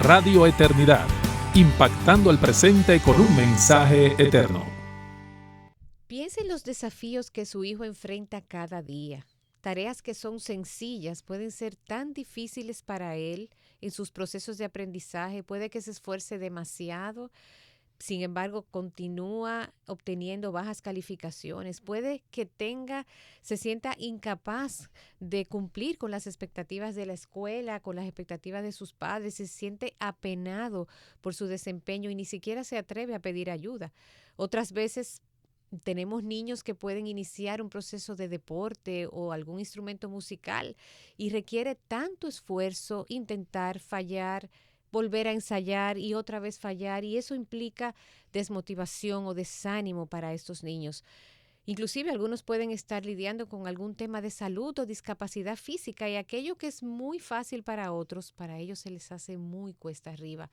Radio Eternidad, impactando el presente con un mensaje eterno. Piense en los desafíos que su hijo enfrenta cada día. Tareas que son sencillas pueden ser tan difíciles para él en sus procesos de aprendizaje. Puede que se esfuerce demasiado, sin embargo, continúa obteniendo bajas calificaciones. Puede que se sienta incapaz de cumplir con las expectativas de la escuela, con las expectativas de sus padres. Se siente apenado por su desempeño y ni siquiera se atreve a pedir ayuda. Otras veces tenemos niños que pueden iniciar un proceso de deporte o algún instrumento musical y requiere tanto esfuerzo intentar, fallar, volver a ensayar y otra vez fallar, y eso implica desmotivación o desánimo para estos niños. Inclusive algunos pueden estar lidiando con algún tema de salud o discapacidad física, y aquello que es muy fácil para otros, para ellos se les hace muy cuesta arriba.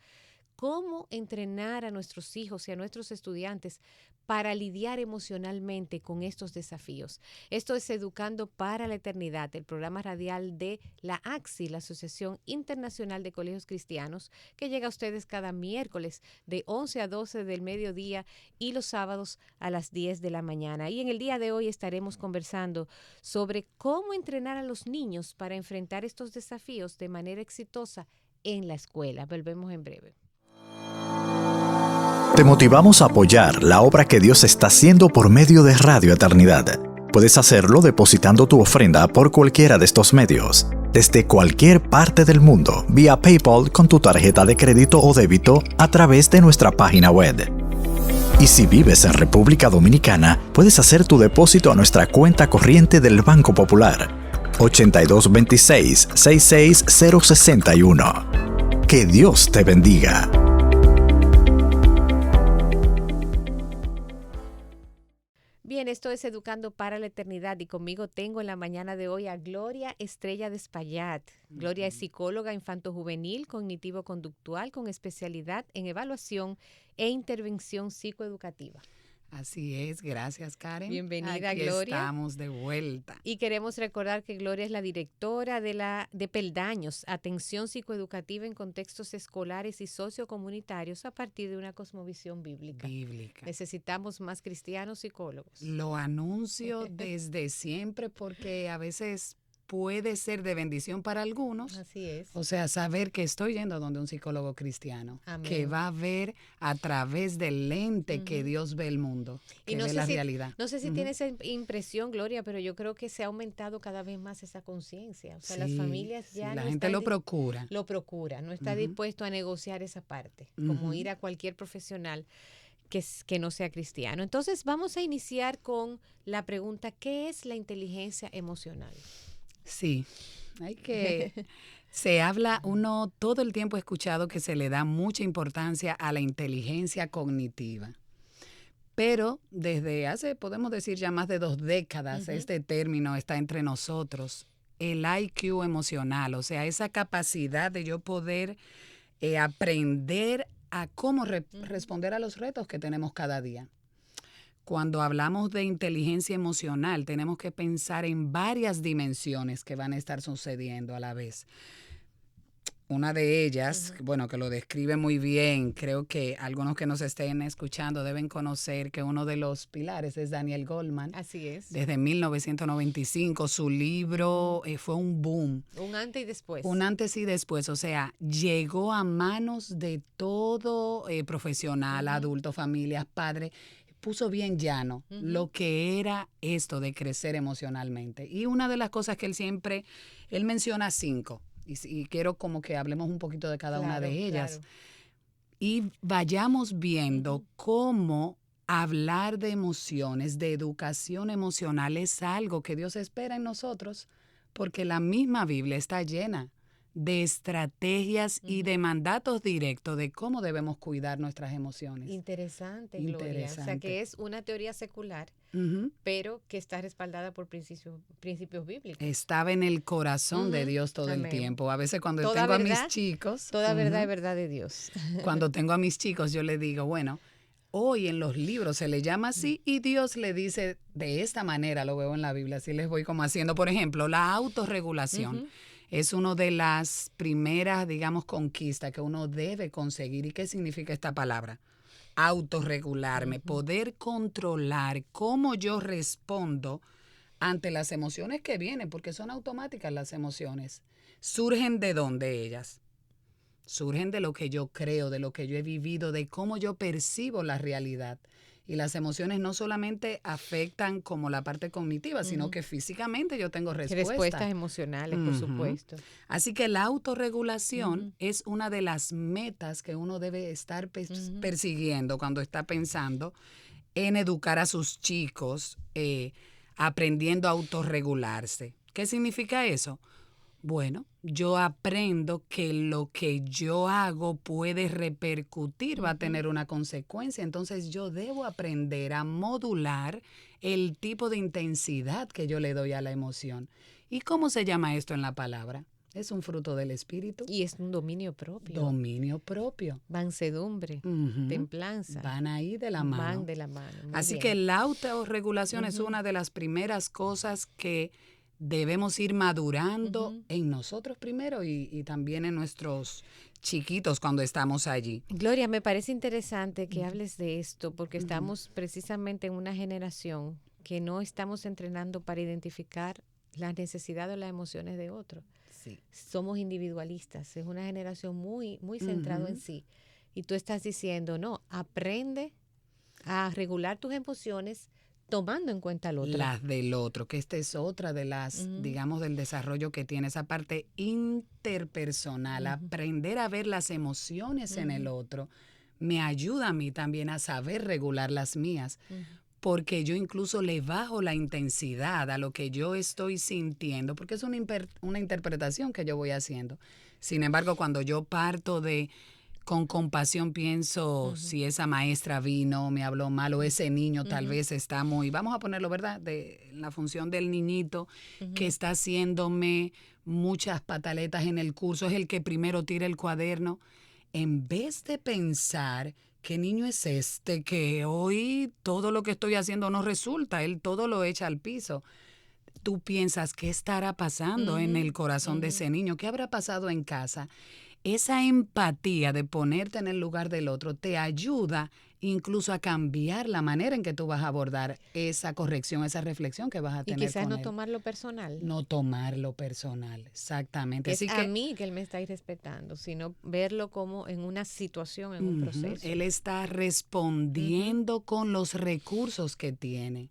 ¿Cómo entrenar a nuestros hijos y a nuestros estudiantes para lidiar emocionalmente con estos desafíos? Esto es Educando para la Eternidad, el programa radial de la ACSI, la Asociación Internacional de Colegios Cristianos, que llega a ustedes cada miércoles de 11 a 12 del mediodía y los sábados a las 10 de la mañana. Y en el día de hoy estaremos conversando sobre cómo entrenar a los niños para enfrentar estos desafíos de manera exitosa en la escuela. Volvemos en breve. Te motivamos a apoyar la obra que Dios está haciendo por medio de Radio Eternidad. Puedes hacerlo depositando tu ofrenda por cualquiera de estos medios, desde cualquier parte del mundo, vía PayPal con tu tarjeta de crédito o débito a través de nuestra página web. Y si vives en República Dominicana, puedes hacer tu depósito a nuestra cuenta corriente del Banco Popular, 8226-66061. Que Dios te bendiga. Bien, esto es Educando para la Eternidad y conmigo tengo en la mañana de hoy a Gloria Estrella Despallat. Gloria es psicóloga infanto-juvenil, cognitivo-conductual con especialidad en evaluación e intervención psicoeducativa. Así es, gracias Karen. Bienvenida, Aquí Gloria. Estamos de vuelta. Y queremos recordar que Gloria es la directora de Peldaños, Atención Psicoeducativa en Contextos Escolares y Sociocomunitarios a partir de una cosmovisión bíblica. Necesitamos más cristianos psicólogos. Lo anuncio desde siempre porque a veces puede ser de bendición para algunos. Así es. O sea, saber que estoy yendo donde un psicólogo cristiano, Amén, que va a ver a través del lente que Dios ve el mundo, que ve la realidad. No sé si tiene esa impresión, Gloria, pero yo creo que se ha aumentado cada vez más esa conciencia. O sea, las familias ya la no gente lo procura. Lo procura, no está dispuesto a negociar esa parte, como ir a cualquier profesional que no sea cristiano. Entonces, vamos a iniciar con la pregunta, ¿qué es la inteligencia emocional? Sí, se habla, uno todo el tiempo ha escuchado que se le da mucha importancia a la inteligencia cognitiva. Pero desde hace, podemos decir ya más de 2 décadas, este término está entre nosotros. El IQ emocional, o sea, esa capacidad de yo poder aprender a cómo responder a los retos que tenemos cada día. Cuando hablamos de inteligencia emocional, tenemos que pensar en varias dimensiones que van a estar sucediendo a la vez. Una de ellas, bueno, que lo describe muy bien, creo que algunos que nos estén escuchando deben conocer que uno de los pilares es Daniel Goleman. Así es. Desde 1995, su libro fue un boom. Un antes y después. Un antes y después, o sea, llegó a manos de todo profesional, adulto, familias, padres. Puso bien llano lo que era esto de crecer emocionalmente. Y una de las cosas que él menciona 5, y quiero como que hablemos un poquito de cada una de ellas. Claro. Y vayamos viendo cómo hablar de emociones, de educación emocional, es algo que Dios espera en nosotros, porque la misma Biblia está llena de estrategias y de mandatos directos de cómo debemos cuidar nuestras emociones. Interesante, Gloria. O sea, que es una teoría secular, pero que está respaldada por principios bíblicos. Estaba en el corazón de Dios todo el tiempo. A veces cuando tengo a mis chicos... Toda verdad es verdad de Dios. Cuando tengo a mis chicos, yo les digo, bueno, hoy en los libros se le llama así y Dios le dice de esta manera, lo veo en la Biblia, así les voy como haciendo. Por ejemplo, la autorregulación. Es una de las primeras, digamos, conquistas que uno debe conseguir. ¿Y qué significa esta palabra? Autorregularme, poder controlar cómo yo respondo ante las emociones que vienen, porque son automáticas las emociones. ¿Surgen de dónde ellas? Surgen de lo que yo creo, de lo que yo he vivido, de cómo yo percibo la realidad. Y las emociones no solamente afectan como la parte cognitiva, sino que físicamente yo tengo respuestas. Respuestas emocionales, por supuesto. Así que la autorregulación es una de las metas que uno debe estar persiguiendo cuando está pensando en educar a sus chicos, aprendiendo a autorregularse. ¿Qué significa eso? Bueno, yo aprendo que lo que yo hago puede repercutir, va a tener una consecuencia. Entonces yo debo aprender a modular el tipo de intensidad que yo le doy a la emoción. ¿Y cómo se llama esto en la palabra? Es un fruto del espíritu. Y es un dominio propio. Dominio propio. Mansedumbre, templanza. Van ahí de la mano. Van de la mano. Muy Así bien. que la autorregulación es una de las primeras cosas que debemos ir madurando en nosotros primero y también en nuestros chiquitos cuando estamos allí. Gloria, me parece interesante que hables de esto porque estamos precisamente en una generación que no estamos entrenando para identificar las necesidades o las emociones de otro. Sí. Somos individualistas, es una generación muy centrada en sí. Y tú estás diciendo, no, aprende a regular tus emociones tomando en cuenta al otro. Las del otro, que esta es otra de las, digamos, del desarrollo que tiene, esa parte interpersonal, aprender a ver las emociones en el otro, me ayuda a mí también a saber regular las mías, porque yo incluso le bajo la intensidad a lo que yo estoy sintiendo, porque es una interpretación que yo voy haciendo. Sin embargo, cuando yo parto con compasión pienso si esa maestra vino, me habló mal o ese niño tal vez está muy, vamos a ponerlo, ¿verdad? De la función del niñito que está haciéndome muchas pataletas en el curso, es el que primero tira el cuaderno. En vez de pensar, ¿qué niño es este que hoy todo lo que estoy haciendo no resulta? Él todo lo echa al piso. Tú piensas, ¿qué estará pasando en el corazón de ese niño? ¿Qué habrá pasado en casa? Esa empatía de ponerte en el lugar del otro te ayuda incluso a cambiar la manera en que tú vas a abordar esa corrección, esa reflexión que vas a tener con él. Y quizás no tomarlo personal. No tomarlo personal, exactamente. Es Así a que, mí que él me está irrespetando, sino verlo como en una situación, en un proceso. él está respondiendo con los recursos que tiene.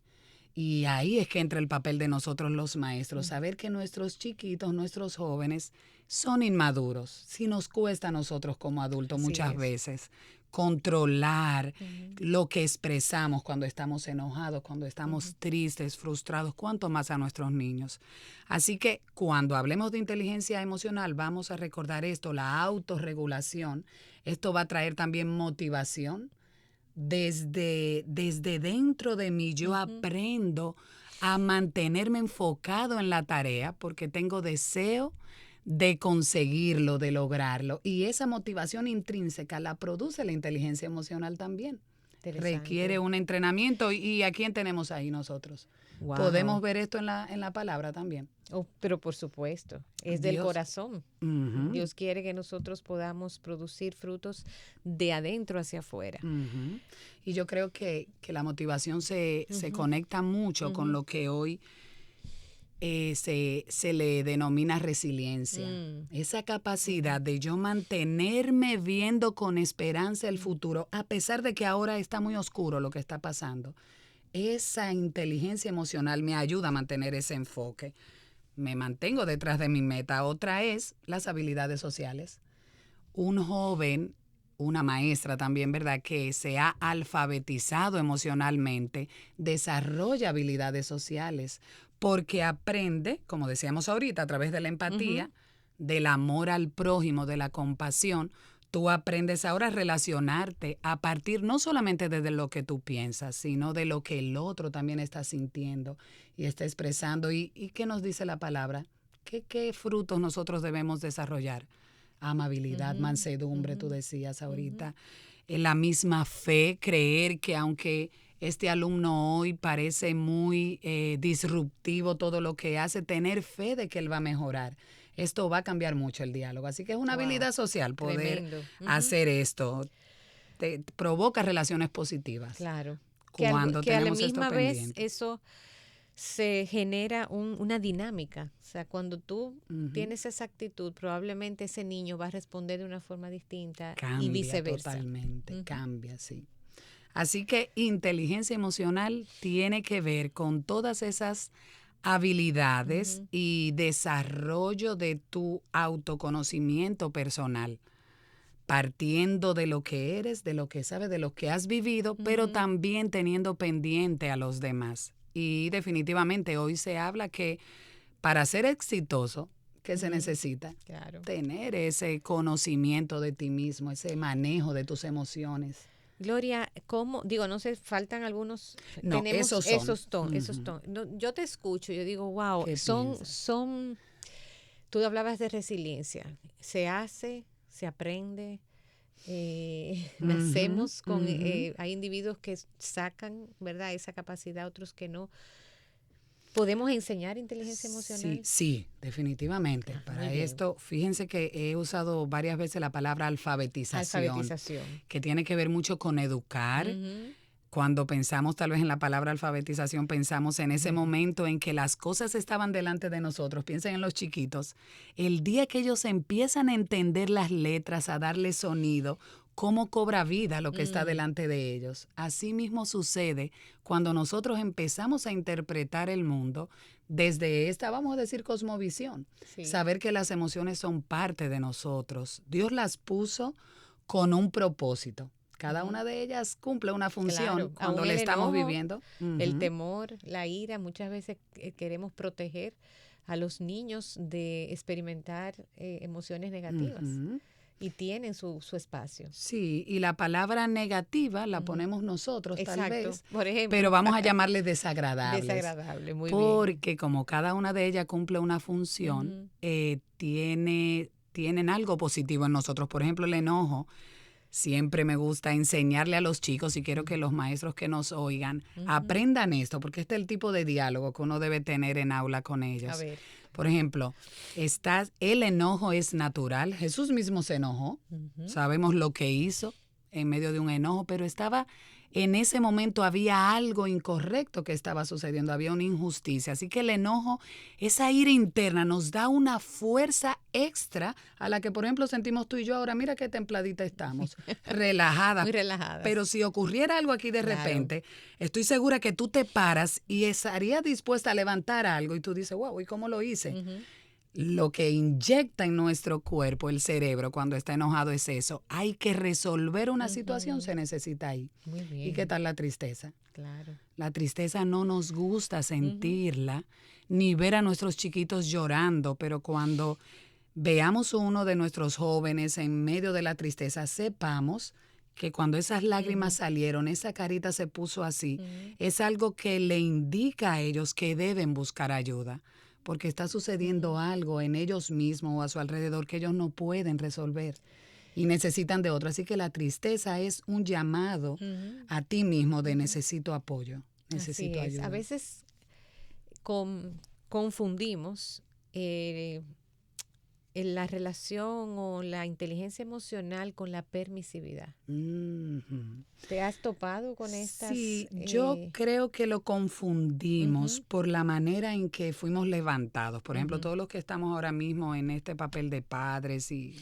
Y ahí es que entra el papel de nosotros los maestros, saber que nuestros chiquitos, nuestros jóvenes son inmaduros. Si nos cuesta a nosotros como adultos muchas veces controlar lo que expresamos cuando estamos enojados, cuando estamos tristes, frustrados, cuánto más a nuestros niños. Así que cuando hablemos de inteligencia emocional vamos a recordar esto, la autorregulación. Esto va a traer también motivación. Desde dentro de mí yo aprendo a mantenerme enfocado en la tarea porque tengo deseo de conseguirlo, de lograrlo. Y esa motivación intrínseca la produce la inteligencia emocional también. Requiere un entrenamiento. ¿Y a quién tenemos ahí nosotros? Wow. Podemos ver esto en la palabra también. Oh, pero por supuesto, es del corazón. Dios quiere que nosotros podamos producir frutos de adentro hacia afuera. Y yo creo que la motivación se conecta mucho con lo que hoy se le denomina resiliencia. Esa capacidad de yo mantenerme viendo con esperanza el futuro, a pesar de que ahora está muy oscuro lo que está pasando. Esa inteligencia emocional me ayuda a mantener ese enfoque. Me mantengo detrás de mi meta. Otra es las habilidades sociales. Un joven, una maestra también, ¿verdad?, que se ha alfabetizado emocionalmente, desarrolla habilidades sociales porque aprende, como decíamos ahorita, a través de la empatía, del amor al prójimo, de la compasión. Tú aprendes ahora a relacionarte a partir no solamente de lo que tú piensas, sino de lo que el otro también está sintiendo y está expresando. ¿Y qué nos dice la palabra? ¿Qué frutos nosotros debemos desarrollar? Amabilidad, mansedumbre, tú decías ahorita. La misma fe, creer que aunque este alumno hoy parece muy disruptivo todo lo que hace, tener fe de que él va a mejorar. esto va a cambiar mucho el diálogo. Así que es una habilidad social poder Tremendo. hacer esto. Te provoca relaciones positivas. Claro. Cuando Que a la tenemos esto misma vez pendiente. eso se genera una dinámica. O sea, cuando tú Ujú. tienes esa actitud, probablemente ese niño va a responder de una forma distinta Cambia y viceversa. totalmente, Ujú. cambia, sí. Así que inteligencia emocional tiene que ver con todas esas habilidades Ujú. y desarrollo de tu autoconocimiento personal, partiendo de lo que eres, de lo que sabes, de lo que has vivido, pero Ujú. también teniendo pendiente a los demás. Y definitivamente hoy se habla que para ser exitoso, ¿qué se Ujú. necesita? Claro. Tener ese conocimiento de ti mismo, ese manejo de tus emociones. Gloria, ¿cómo? Digo, no sé, faltan algunos. No, Tenemos esos son. esos Ujú. ton. No, yo te escucho, yo digo, wow, ¿Qué piensas? tú hablabas de resiliencia. Se hace, se aprende, Ujú, nacemos con, ujú. hay individuos que sacan, ¿verdad? Esa capacidad, otros que no. ¿Podemos enseñar inteligencia emocional? Sí, definitivamente. Muy Para bien. esto, fíjense que he usado varias veces la palabra alfabetización, Alfabetización. que tiene que ver mucho con educar. Ujú. Cuando pensamos tal vez en la palabra alfabetización, pensamos en ese momento en que las cosas estaban delante de nosotros. Piensen en los chiquitos. El día que ellos empiezan a entender las letras, a darle sonido, cómo cobra vida lo que está delante de ellos. Así mismo sucede cuando nosotros empezamos a interpretar el mundo desde esta, vamos a decir, cosmovisión. Sí. Saber que las emociones son parte de nosotros. Dios las puso con un propósito. Cada una de ellas cumple una función Claro, cuando aún le el estamos enojo, viviendo. el Ujú. temor, la ira, muchas veces queremos proteger a los niños de experimentar emociones negativas Ujú. y tienen su espacio. Sí, y la palabra negativa la Ujú. ponemos nosotros tal Exacto, vez, por pero ejemplo. vamos a llamarles desagradables, Desagradable, muy bien. porque como cada una de ellas cumple una función, Ujú, tienen algo positivo en nosotros. Por ejemplo, el enojo. Siempre me gusta enseñarle a los chicos y quiero que los maestros que nos oigan ujú. aprendan esto, porque este es el tipo de diálogo que uno debe tener en aula con A ellos. ver. Por ejemplo, el enojo es natural. Jesús mismo se enojó. Ujú. Sabemos lo que hizo en medio de un enojo, pero en ese momento había algo incorrecto que estaba sucediendo, había una injusticia. Así que el enojo, esa ira interna nos da una fuerza extra a la que, por ejemplo, sentimos tú y yo ahora. Mira qué templadita estamos, relajada. Muy relajadas. Pero si ocurriera algo aquí de Claro. repente, estoy segura que tú te paras y estarías dispuesta a levantar algo y tú dices, wow, ¿y cómo lo hice? Ujú. Lo que inyecta en nuestro cuerpo, el cerebro, cuando está enojado es eso. Hay que resolver una situación, se necesita ahí. Muy bien. ¿Y qué tal la tristeza? Claro. La tristeza no nos gusta sentirla, ni ver a nuestros chiquitos llorando, pero cuando veamos uno de nuestros jóvenes en medio de la tristeza, sepamos que cuando esas lágrimas salieron, esa carita se puso así, es algo que le indica a ellos que deben buscar ayuda, porque está sucediendo algo en ellos mismos o a su alrededor que ellos no pueden resolver y necesitan de otro. Así que la tristeza es un llamado Ujú. a ti mismo de necesito apoyo, Así necesito es. ayuda. A veces confundimos la relación o la inteligencia emocional con la permisividad. Ujú. ¿Te has topado con estas? Sí, yo creo que lo confundimos Ujú, por la manera en que fuimos levantados. Por ejemplo, ujú, todos los que estamos ahora mismo en este papel de padres y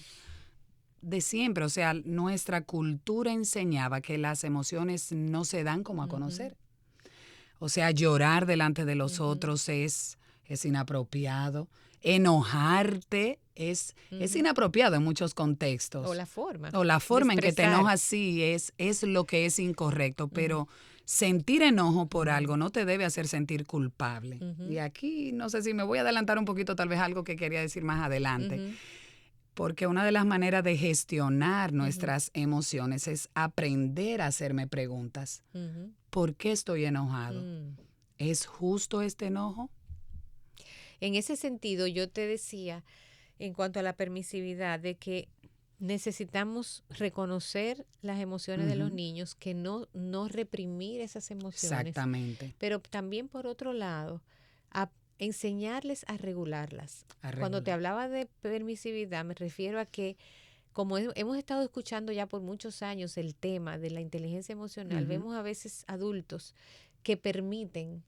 de siempre, o sea, nuestra cultura enseñaba que las emociones no se dan como a ujú, conocer. O sea, llorar delante de los ujú, otros es inapropiado. Enojarte es ujú. inapropiado en muchos O contextos. la forma O la de forma en que te expresar. enojas sí es lo que es incorrecto, Ujú, pero sentir enojo por ujú, algo no te debe hacer sentir culpable. Y ujú, aquí no sé si me voy a adelantar un poquito, tal vez algo que quería decir más adelante, ujú, porque una de las maneras de gestionar ujú, nuestras emociones es aprender a hacerme preguntas. ujú, ¿Por qué estoy enojado? mm. ¿Es justo este enojo? En ese sentido, yo te decía, en cuanto a la permisividad, de que necesitamos reconocer las emociones de los Ujú. niños, que no reprimir esas emociones, Exactamente. pero también por otro lado, enseñarles a regularlas. Cuando te hablaba de permisividad, me refiero a que como hemos estado escuchando ya por muchos años el tema de la inteligencia emocional, vemos a veces adultos que permiten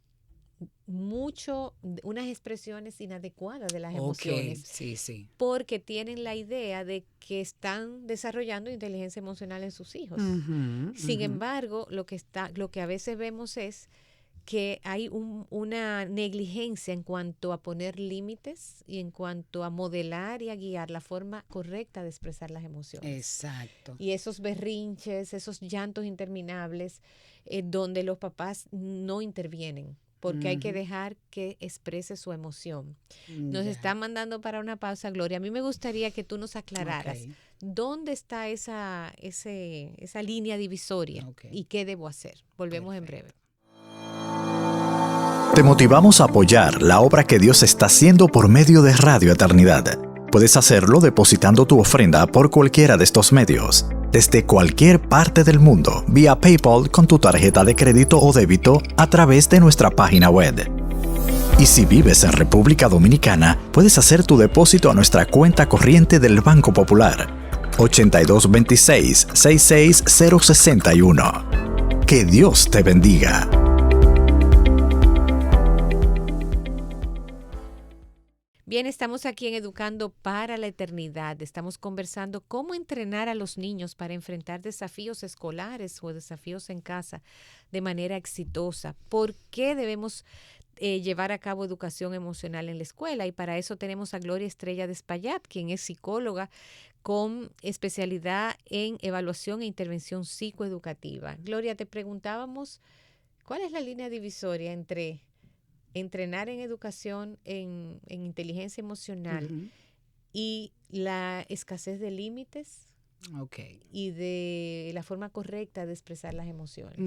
mucho unas expresiones inadecuadas de las emociones. Sí. Porque tienen la idea de que están desarrollando inteligencia emocional en sus hijos. Sin embargo, lo que a veces vemos es que hay una negligencia en cuanto a poner límites y en cuanto a modelar y a guiar la forma correcta de expresar las emociones. Exacto. Y esos berrinches, esos llantos interminables, donde los papás no intervienen, porque hay que dejar que exprese su emoción. Nos están mandando para una pausa, Gloria. A mí me gustaría que tú nos aclararas dónde está esa línea divisoria y qué debo hacer. Volvemos en breve. Te motivamos a apoyar la obra que Dios está haciendo por medio de Radio Eternidad. Puedes hacerlo depositando tu ofrenda por cualquiera de estos medios, desde cualquier parte del mundo, vía PayPal con tu tarjeta de crédito o débito a través de nuestra página web. Y si vives en República Dominicana, puedes hacer tu depósito a nuestra cuenta corriente del Banco Popular, 8226-66061. Que Dios te bendiga. Bien, estamos aquí en Educando para la Eternidad. Estamos conversando cómo entrenar a los niños para enfrentar desafíos escolares o desafíos en casa de manera exitosa. ¿Por qué debemos llevar a cabo educación emocional en la escuela? Y para eso tenemos a Gloria Estrella de Espaillat, quien es psicóloga con especialidad en evaluación e intervención psicoeducativa. Gloria, te preguntábamos, ¿cuál es la línea divisoria entre entrenar en educación en inteligencia emocional y la escasez de límites y de la forma correcta de expresar las emociones?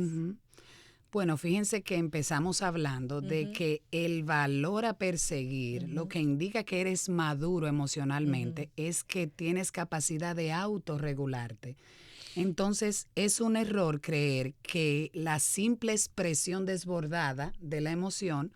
Bueno, fíjense que empezamos hablando de que el valor a perseguir, lo que indica que eres maduro emocionalmente, es que tienes capacidad de autorregularte. Entonces, es un error creer que la simple expresión desbordada de la emoción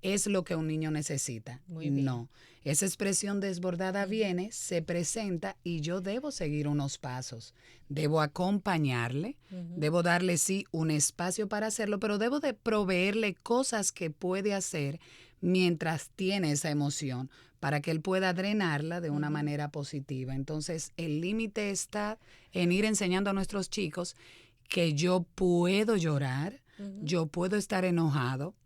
es lo que un niño necesita. No, esa expresión desbordada viene, se presenta y yo debo seguir unos pasos. Debo acompañarle, debo darle sí un espacio para hacerlo, pero debo de proveerle cosas que puede hacer mientras tiene esa emoción para que él pueda drenarla de una manera positiva. Entonces, el límite está en ir enseñando a nuestros chicos que yo puedo llorar, yo puedo estar enojado,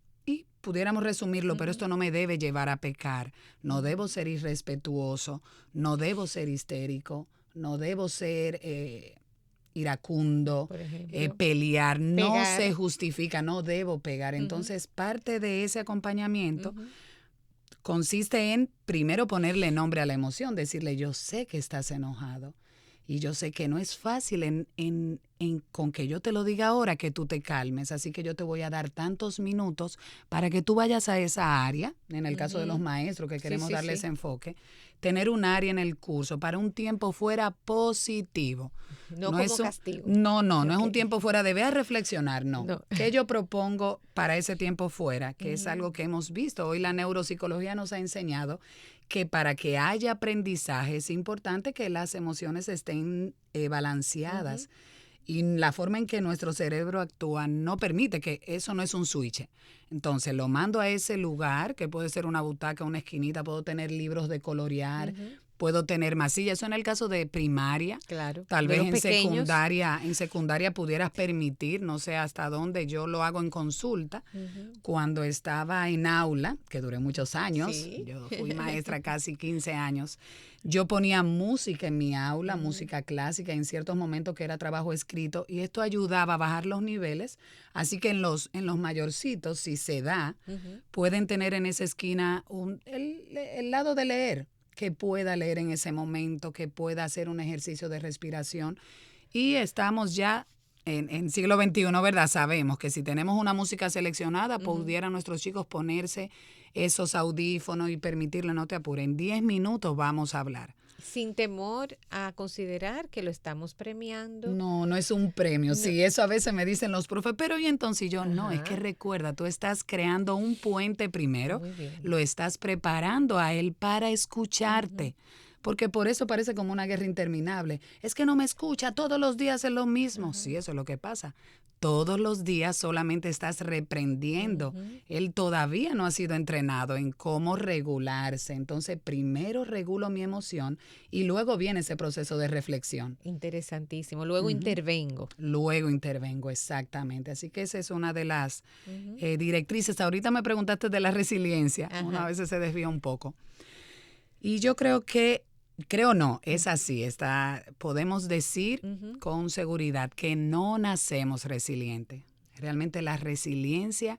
pudiéramos resumirlo, pero esto no me debe llevar a pecar. No debo ser irrespetuoso, no debo ser histérico, no debo ser iracundo, pelear. No se justifica, no debo pegar. Entonces, parte de ese acompañamiento consiste en primero ponerle nombre a la emoción, decirle, yo sé que estás enojado. Y yo sé que no es fácil con que yo te lo diga ahora que tú te calmes, así que yo te voy a dar tantos minutos para que tú vayas a esa área, en el caso de los maestros que queremos darle ese enfoque, tener un área en el curso para un tiempo fuera positivo. No como castigo. No es un tiempo fuera de ve a reflexionar, no. ¿Qué yo propongo para ese tiempo fuera? Que es algo que hemos visto. Hoy la neuropsicología nos ha enseñado que para que haya aprendizaje es importante que las emociones estén balanceadas. Y la forma en que nuestro cerebro actúa no permite que eso no es un switch. Entonces lo mando a ese lugar, que puede ser una butaca, una esquinita, puedo tener libros de colorear, puedo tener masillas. Eso en el caso de primaria. Claro. Tal vez en secundaria pudieras permitir, no sé hasta dónde, yo lo hago en consulta. Cuando estaba en aula, que duré muchos años, yo fui maestra casi 15 años, yo ponía música en mi aula, música clásica, en ciertos momentos que era trabajo escrito, y esto ayudaba a bajar los niveles. Así que en los mayorcitos, si se da, pueden tener en esa esquina el lado de leer, que pueda leer en ese momento, que pueda hacer un ejercicio de respiración. Y estamos ya en siglo XXI, ¿verdad? Sabemos que si tenemos una música seleccionada, pudieran nuestros chicos ponerse esos audífonos y permitirle, no te apures, en 10 minutos vamos a hablar. sin temor a considerar que lo estamos premiando. No, no es un premio. No. Sí, eso a veces me dicen los profes, pero y entonces yo, no, es que Ajá. recuerda, tú estás creando un puente primero, Muy bien. lo estás preparando a él para escucharte. Porque por eso parece como una guerra interminable. Es que no me escucha, todos los días es lo mismo. Sí, eso es lo que pasa. Todos los días solamente estás reprendiendo. Él todavía no ha sido entrenado en cómo regularse. Entonces, primero regulo mi emoción y luego viene ese proceso de reflexión. Interesantísimo. Luego intervengo. Luego intervengo, exactamente. Así que esa es una de las directrices. Ahorita me preguntaste de la resiliencia. Ajá. Uno a veces se desvía un poco. Y yo creo no, es así. Podemos decir con seguridad que no nacemos resilientes. Realmente la resiliencia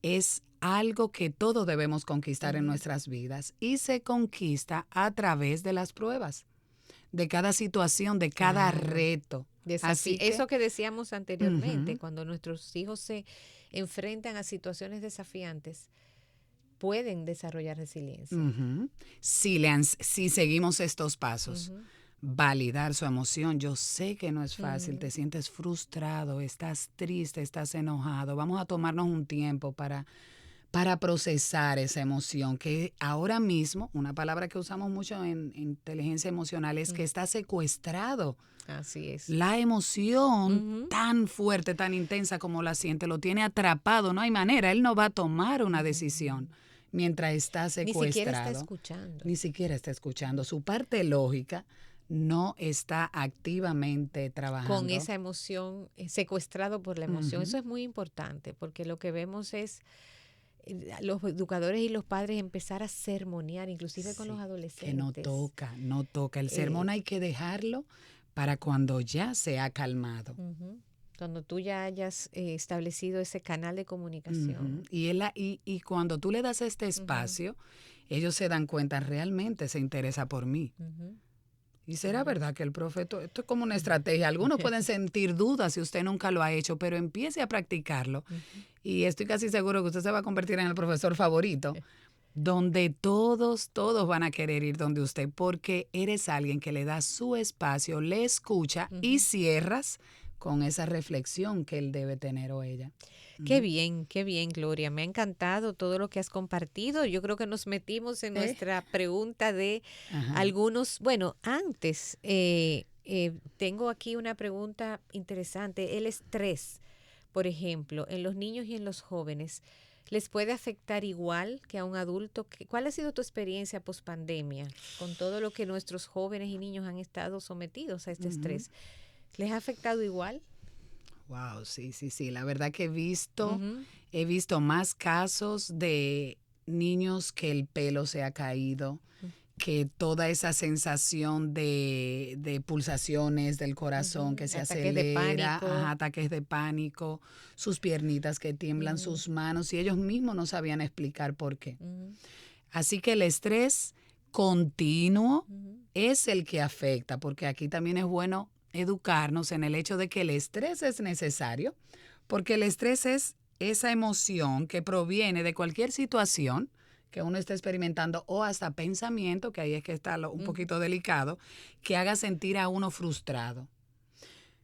es algo que todos debemos conquistar en nuestras vidas y se conquista a través de las pruebas, de cada situación, de cada reto. Así que, eso que decíamos anteriormente, cuando nuestros hijos se enfrentan a situaciones desafiantes, pueden desarrollar resiliencia. Si seguimos estos pasos, validar su emoción. Yo sé que no es fácil, te sientes frustrado, estás triste, estás enojado. Vamos a tomarnos un tiempo para procesar esa emoción, que ahora mismo, una palabra que usamos mucho en inteligencia emocional es que está secuestrado. Así es. La emoción tan fuerte, tan intensa como la siente, lo tiene atrapado, no hay manera, él no va a tomar una decisión mientras está secuestrado. Ni siquiera está escuchando. Ni siquiera está escuchando. Su parte lógica no está activamente trabajando. Con esa emoción, secuestrado por la emoción. Eso es muy importante, porque lo que vemos es los educadores y los padres empezar a sermonear, inclusive con los adolescentes. Que no toca. El sermón hay que dejarlo para cuando ya se ha calmado. Cuando tú ya hayas establecido ese canal de comunicación. Y cuando tú le das este espacio, ellos se dan cuenta, realmente se interesa por mí. Y será verdad que el profe, esto es como una estrategia. Algunos pueden sentir dudas si usted nunca lo ha hecho, pero empiece a practicarlo. Y estoy casi seguro que usted se va a convertir en el profesor favorito, donde todos van a querer ir donde usted, porque eres alguien que le da su espacio, le escucha y cierras con esa reflexión que él debe tener o ella. Qué bien, Gloria. Me ha encantado todo lo que has compartido. Yo creo que nos metimos en nuestra pregunta de algunos. Bueno, antes tengo aquí una pregunta interesante. El estrés, por ejemplo, en los niños y en los jóvenes, ¿les puede afectar igual que a un adulto? ¿Cuál ha sido tu experiencia pospandemia con todo lo que nuestros jóvenes y niños han estado sometidos a este estrés? ¿Les ha afectado igual? Wow, sí. La verdad que he visto más casos de niños que el pelo se ha caído, que toda esa sensación de pulsaciones del corazón que se acelera, ataques de pánico, sus piernitas que tiemblan, sus manos, y ellos mismos no sabían explicar por qué. Así que el estrés continuo es el que afecta, porque aquí también es bueno educarnos en el hecho de que el estrés es necesario, porque el estrés es esa emoción que proviene de cualquier situación que uno está experimentando o hasta pensamiento, que ahí es que está un poquito delicado, que haga sentir a uno frustrado.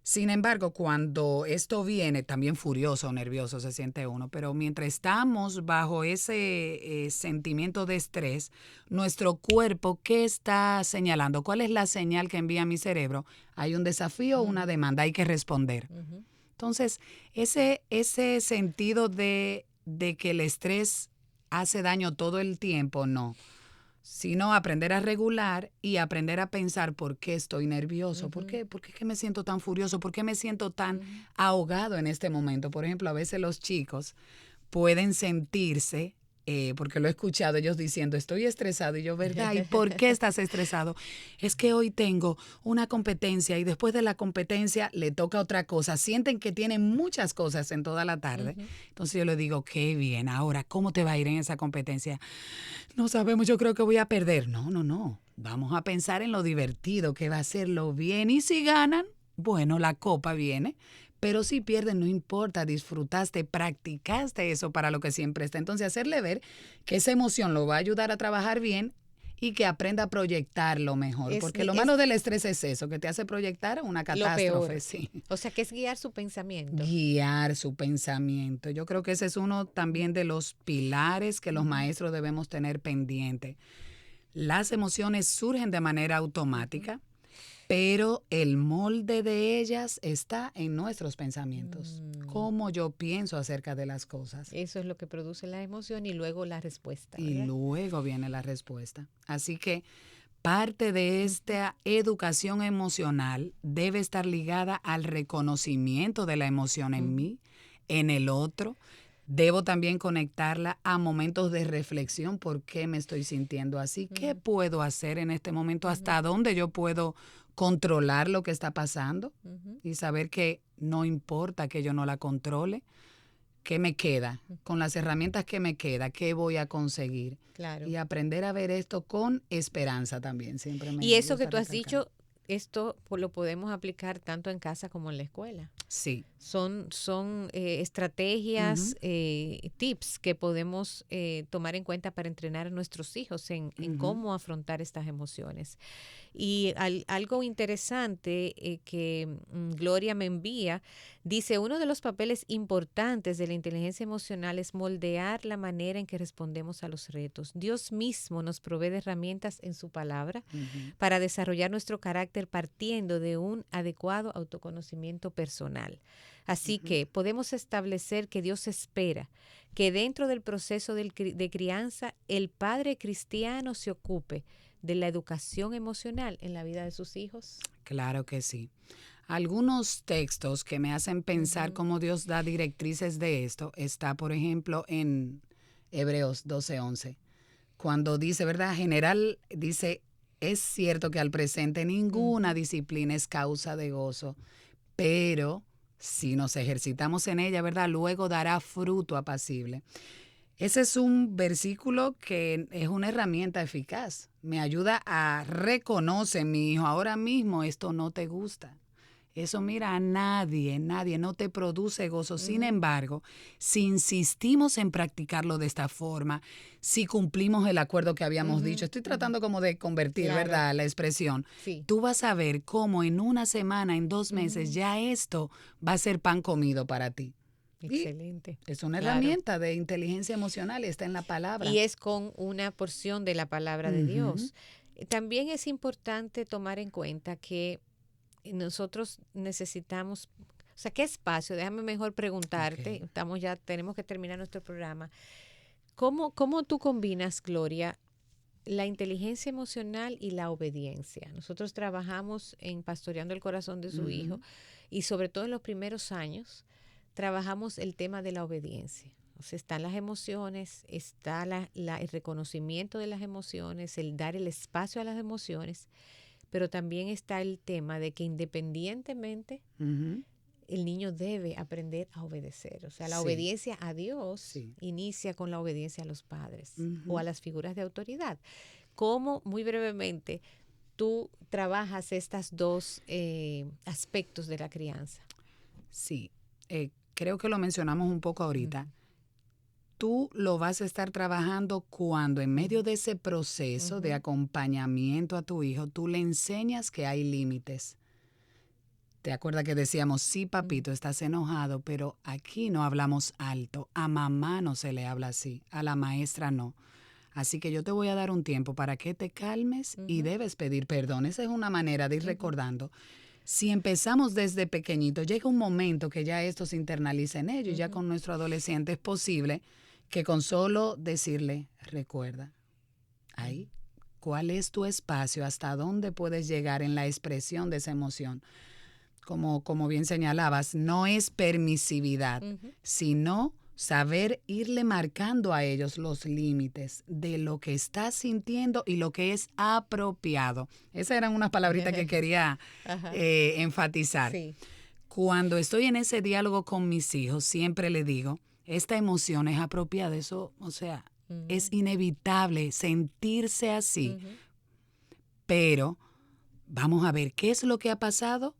Sin embargo, cuando esto viene, también furioso o nervioso se siente uno, pero mientras estamos bajo ese sentimiento de estrés, nuestro cuerpo, ¿qué está señalando? ¿Cuál es la señal que envía mi cerebro? Hay un desafío o una demanda, hay que responder. Entonces, ese sentido de que el estrés hace daño todo el tiempo, no. Sino aprender a regular y aprender a pensar por qué estoy nervioso, por qué es que me siento tan furioso, por qué me siento tan ahogado en este momento. Por ejemplo, a veces los chicos pueden sentirse, porque lo he escuchado ellos diciendo, estoy estresado, y yo, ¿verdad? ¿Y por qué estás estresado? Es que hoy tengo una competencia y después de la competencia le toca otra cosa. Sienten que tienen muchas cosas en toda la tarde. Entonces yo les digo, qué bien, ahora, ¿cómo te va a ir en esa competencia? No sabemos, yo creo que voy a perder. No. Vamos a pensar en lo divertido que va a ser, lo bien. Y si ganan, bueno, la copa viene. Pero si pierden, no importa, disfrutaste, practicaste eso para lo que siempre está. Entonces, hacerle ver que esa emoción lo va a ayudar a trabajar bien y que aprenda a proyectarlo mejor, porque lo malo del estrés es eso, que te hace proyectar una catástrofe. Sí. O sea, que es guiar su pensamiento. Guiar su pensamiento. Yo creo que ese es uno también de los pilares que los maestros debemos tener pendiente. Las emociones surgen de manera automática, pero el molde de ellas está en nuestros pensamientos. Cómo yo pienso acerca de las cosas. Eso es lo que produce la emoción y luego la respuesta. Y ¿verdad? luego viene la respuesta. Así que parte de esta educación emocional debe estar ligada al reconocimiento de la emoción en mí, en el otro. Debo también conectarla a momentos de reflexión. ¿Por qué me estoy sintiendo así? ¿Qué puedo hacer en este momento? ¿Hasta dónde yo puedo controlar lo que está pasando? Y saber que no importa que yo no la controle. ¿Qué me queda? Con las herramientas que me queda, ¿qué voy a conseguir? Claro. Y aprender a ver esto con esperanza también. Siempre me Y eso que gusta tú has recalcar. dicho, esto lo podemos aplicar tanto en casa como en la escuela. Sí. Son estrategias, tips que podemos tomar en cuenta para entrenar a nuestros hijos en cómo afrontar estas emociones. Y algo interesante que Gloria me envía, dice, uno de los papeles importantes de la inteligencia emocional es moldear la manera en que respondemos a los retos. Dios mismo nos provee de herramientas en su palabra para desarrollar nuestro carácter partiendo de un adecuado autoconocimiento personal. Así que podemos establecer que Dios espera que dentro del proceso de crianza el padre cristiano se ocupe de la educación emocional en la vida de sus hijos. Claro que sí. Algunos textos que me hacen pensar cómo Dios da directrices de esto está, por ejemplo, en Hebreos 12:11, cuando dice, ¿verdad? General dice, es cierto que al presente ninguna disciplina es causa de gozo, pero si nos ejercitamos en ella, ¿verdad? Luego dará fruto apacible. Ese es un versículo que es una herramienta eficaz. Me ayuda a reconocer, mi hijo, ahora mismo esto no te gusta. Eso, mira, a nadie no te produce gozo. Sin embargo, si insistimos en practicarlo de esta forma, si cumplimos el acuerdo que habíamos dicho, estoy tratando como de convertir, Claro. ¿verdad?, la expresión. Sí. Tú vas a ver cómo en una semana, en 2 meses, ya esto va a ser pan comido para ti. Excelente. Es una Claro. herramienta de inteligencia emocional, está en la palabra. Y es con una porción de la palabra de Dios. También es importante tomar en cuenta que nosotros necesitamos, o sea, ¿qué espacio? Déjame mejor preguntarte, tenemos que terminar nuestro programa. ¿Cómo tú combinas, Gloria, la inteligencia emocional y la obediencia? Nosotros trabajamos en Pastoreando el Corazón de su Hijo y sobre todo en los primeros años trabajamos el tema de la obediencia. O sea, están las emociones, está el reconocimiento de las emociones, el dar el espacio a las emociones, pero también está el tema de que independientemente el niño debe aprender a obedecer. O sea, la obediencia a Dios inicia con la obediencia a los padres o a las figuras de autoridad. ¿Cómo, muy brevemente, tú trabajas estos dos aspectos de la crianza? Sí, creo que lo mencionamos un poco ahorita. Tú lo vas a estar trabajando cuando en medio de ese proceso de acompañamiento a tu hijo, tú le enseñas que hay límites. ¿Te acuerdas que decíamos, sí, papito, estás enojado, pero aquí no hablamos alto? A mamá no se le habla así, a la maestra no. Así que yo te voy a dar un tiempo para que te calmes y debes pedir perdón. Esa es una manera de ir recordando. Si empezamos desde pequeñito, llega un momento que ya esto se internaliza en ellos. Ya con nuestro adolescente es posible que con solo decirle, recuerda, ahí, ¿cuál es tu espacio? ¿Hasta dónde puedes llegar en la expresión de esa emoción? Como bien señalabas, no es permisividad, sino saber irle marcando a ellos los límites de lo que estás sintiendo y lo que es apropiado. Esas eran unas palabritas que quería enfatizar. Sí. Cuando estoy en ese diálogo con mis hijos, siempre le digo, esta emoción es apropiada, eso, o sea, es inevitable sentirse así, pero vamos a ver qué es lo que ha pasado.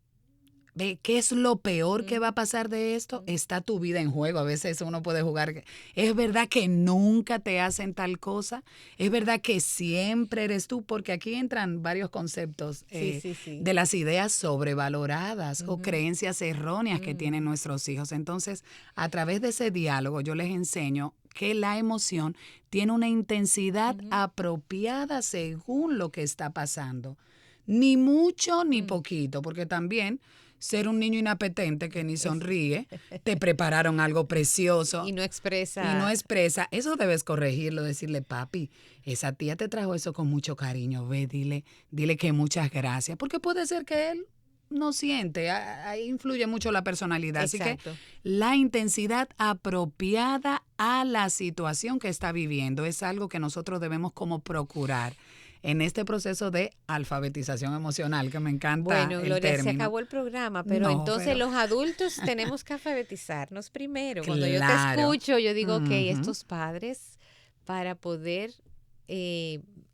ve, ¿qué es lo peor que va a pasar de esto? Está tu vida en juego. A veces uno puede jugar. ¿Es verdad que nunca te hacen tal cosa? ¿Es verdad que siempre eres tú? Porque aquí entran varios conceptos de las ideas sobrevaloradas o creencias erróneas que tienen nuestros hijos. Entonces, a través de ese diálogo, yo les enseño que la emoción tiene una intensidad apropiada según lo que está pasando. Ni mucho ni poquito, porque también ser un niño inapetente que ni sonríe, te prepararon algo precioso. Y no expresa. Eso debes corregirlo, decirle, papi, esa tía te trajo eso con mucho cariño, ve, dile que muchas gracias, porque puede ser que él no siente, ahí influye mucho la personalidad. Exacto. Así que la intensidad apropiada a la situación que está viviendo es algo que nosotros debemos como procurar en este proceso de alfabetización emocional, que me encanta Bueno, el Gloria, término. se acabó el programa, pero entonces los adultos tenemos que alfabetizarnos primero. Cuando yo te escucho, yo digo, ok, estos padres, para poder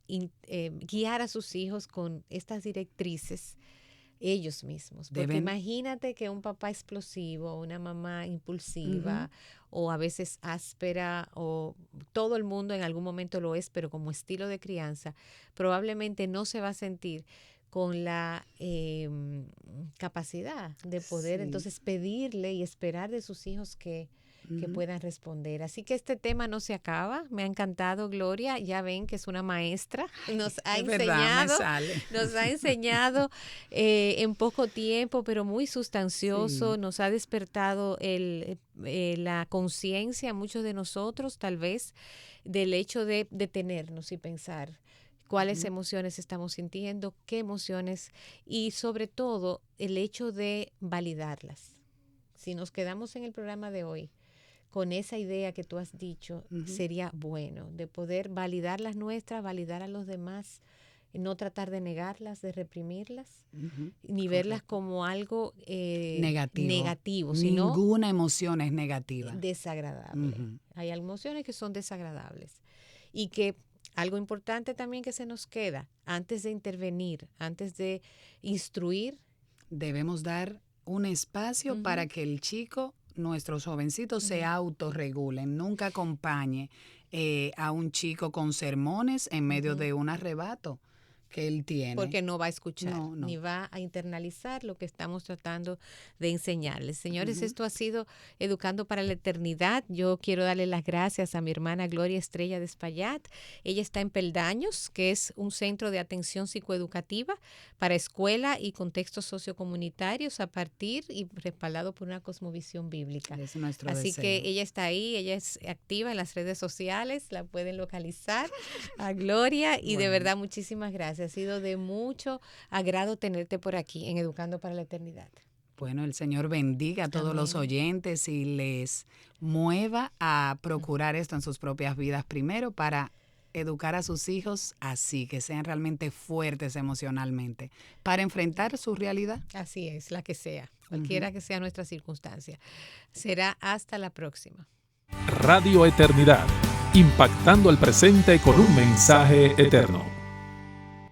guiar a sus hijos con estas directrices, ellos mismos. Porque imagínate que un papá explosivo, una mamá impulsiva, o a veces áspera, o todo el mundo en algún momento lo es, pero como estilo de crianza, probablemente no se va a sentir con la capacidad de poder entonces pedirle y esperar de sus hijos que puedan responder. Así que este tema no se acaba. Me ha encantado, Gloria. Ya ven que es una maestra. Nos ha enseñado en poco tiempo, pero muy sustancioso. Nos ha despertado la conciencia a muchos de nosotros, tal vez, del hecho de detenernos y pensar cuáles emociones estamos sintiendo, qué emociones, y sobre todo el hecho de validarlas. Si nos quedamos en el programa de hoy con esa idea que tú has dicho, sería bueno, de poder validar las nuestras, validar a los demás, no tratar de negarlas, de reprimirlas, ni verlas como algo negativo, sino ninguna emoción es negativa. Desagradable. Hay emociones que son desagradables. Y que algo importante también que se nos queda, antes de intervenir, antes de instruir, debemos dar un espacio para que el chico, nuestros jovencitos, se autorregulen. Nunca acompañe a un chico con sermones en medio de un arrebato que él tiene. Porque no va a escuchar, ni va a internalizar lo que estamos tratando de enseñarles. Señores, esto ha sido Educando para la Eternidad. Yo quiero darle las gracias a mi hermana Gloria Estrella de Espaillat. Ella está en Peldaños, que es un centro de atención psicoeducativa para escuela y contextos sociocomunitarios a partir y respaldado por una cosmovisión bíblica. Es nuestro Así deseo. que ella está ahí, ella es activa en las redes sociales, la pueden localizar a Gloria y de verdad muchísimas gracias. Ha sido de mucho agrado tenerte por aquí en Educando para la Eternidad. Bueno, el Señor bendiga a todos los oyentes y les mueva a procurar esto en sus propias vidas primero para educar a sus hijos así, que sean realmente fuertes emocionalmente, para enfrentar su realidad. Así es, la que sea, cualquiera que sea nuestra circunstancia. Será hasta la próxima. Radio Eternidad, impactando el presente con un mensaje eterno.